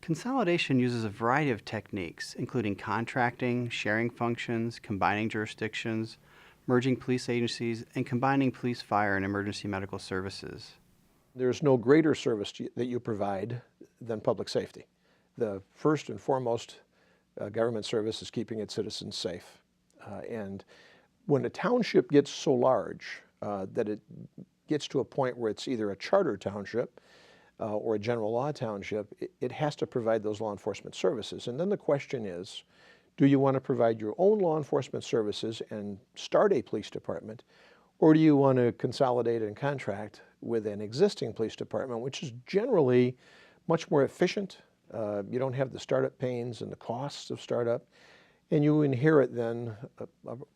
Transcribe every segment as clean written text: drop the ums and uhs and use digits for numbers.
Consolidation uses a variety of techniques, including contracting, sharing functions, combining jurisdictions, merging police agencies, and combining police, fire, and emergency medical services. There's no greater service that you provide than public safety. The first and foremost government service is keeping its citizens safe. And when a township gets so large that it gets to a point where it's either a charter township or a general law township, it has to provide those law enforcement services. And then the question is, do you want to provide your own law enforcement services and start a police department, or do you want to consolidate and contract with an existing police department, which is generally much more efficient? You don't have the startup pains and the costs of startup, and you inherit then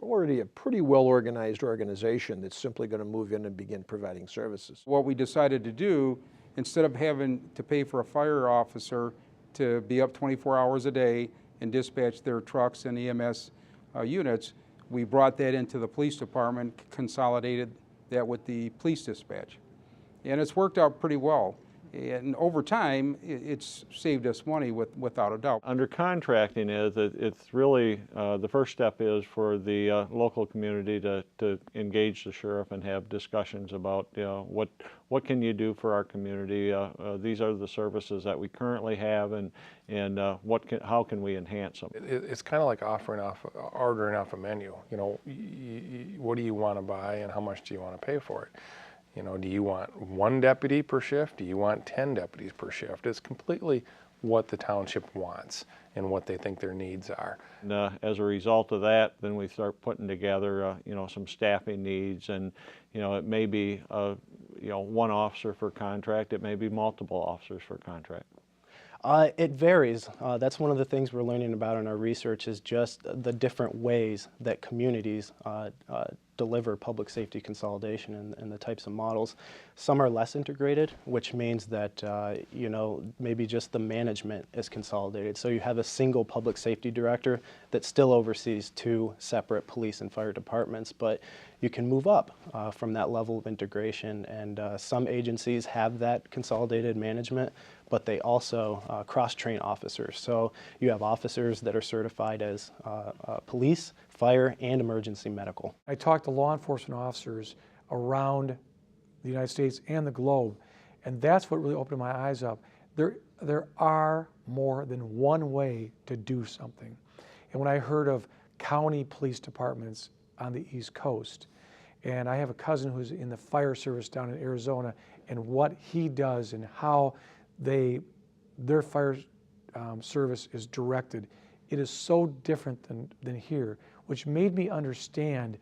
already a pretty well-organized organization that's simply going to move in and begin providing services. What we decided to do, instead of having to pay for a fire officer to be up 24 hours a day and dispatch their trucks and EMS units, we brought that into the police department, consolidated that with the police dispatch. And it's worked out pretty well. And over time, it's saved us money without a doubt. Under contracting it's really, the first step is for the local community to engage the sheriff and have discussions about, what can you do for our community? These are the services that we currently have, and how can we enhance them? It's kind of like ordering off a menu. What do you want to buy and how much do you want to pay for it? Do you want 1 deputy per shift? Do you want 10 deputies per shift? It's completely what the township wants and what they think their needs are. And as a result of that, then we start putting together, some staffing needs, and it may be, 1 officer for contract. It may be multiple officers for contract. It varies. That's one of the things we're learning about in our research, is just the different ways that communities deliver public safety consolidation and the types of models. Some are less integrated, which means that maybe just the management is consolidated. So you have a single public safety director that still oversees 2 separate police and fire departments, but you can move up from that level of integration, and some agencies have that consolidated management, but they also cross-train officers. So you have officers that are certified as police, fire, and emergency medical. I talked to law enforcement officers around the United States and the globe, and that's what really opened my eyes up. There are more than one way to do something. And when I heard of county police departments on the East Coast, and I have a cousin who's in the fire service down in Arizona, and what he does and how their fire service is directed, it is so different than here, which made me understand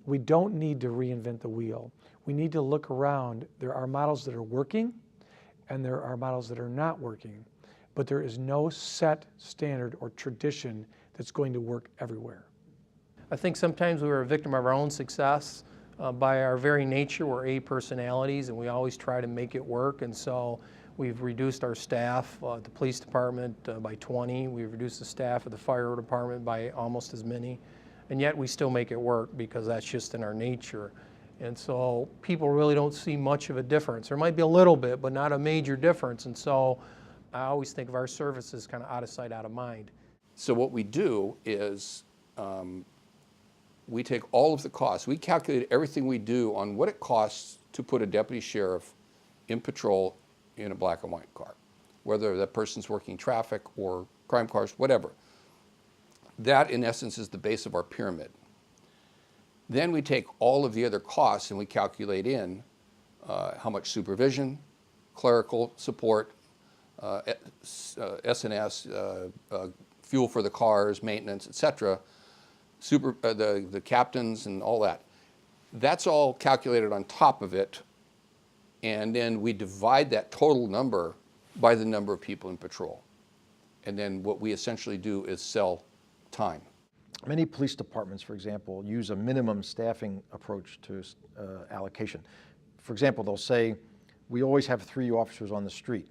we don't need to reinvent the wheel. We need to look around. There are models that are working, and there are models that are not working, but there is no set standard or tradition that's going to work everywhere. I think sometimes we're a victim of our own success. By our very nature, we're A personalities, and we always try to make it work, and so we've reduced our staff at the police department by 20. We've reduced the staff at the fire department by almost as many, and yet we still make it work because that's just in our nature. And so people really don't see much of a difference. There might be a little bit, but not a major difference, and so I always think of our services kind of out of sight, out of mind. So what we do is we take all of the costs. We calculate everything we do on what it costs to put a deputy sheriff in patrol in a black and white car, whether that person's working traffic or crime cars, whatever. That, in essence, is the base of our pyramid. Then we take all of the other costs and we calculate in how much supervision, clerical support, S&S, fuel for the cars, maintenance, etc., the captains and all that. That's all calculated on top of it, and then we divide that total number by the number of people in patrol. And then what we essentially do is sell time. Many police departments, for example, use a minimum staffing approach to allocation. For example, they'll say, we always have 3 officers on the street.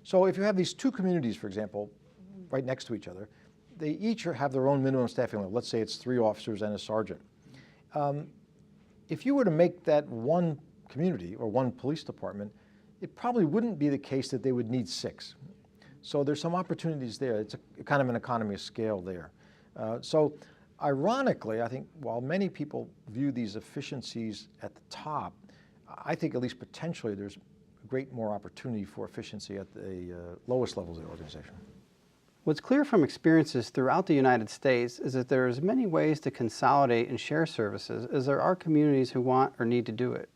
So if you have these 2 communities, for example, right next to each other, they each have their own minimum staffing level. Let's say it's 3 officers and a sergeant. If you were to make that one community or one police department, it probably wouldn't be the case that they would need 6. So there's some opportunities there. It's a kind of an economy of scale there. So ironically, I think while many people view these efficiencies at the top, I think at least potentially there's great more opportunity for efficiency at the lowest levels of the organization. What's clear from experiences throughout the United States is that there are as many ways to consolidate and share services as there are communities who want or need to do it.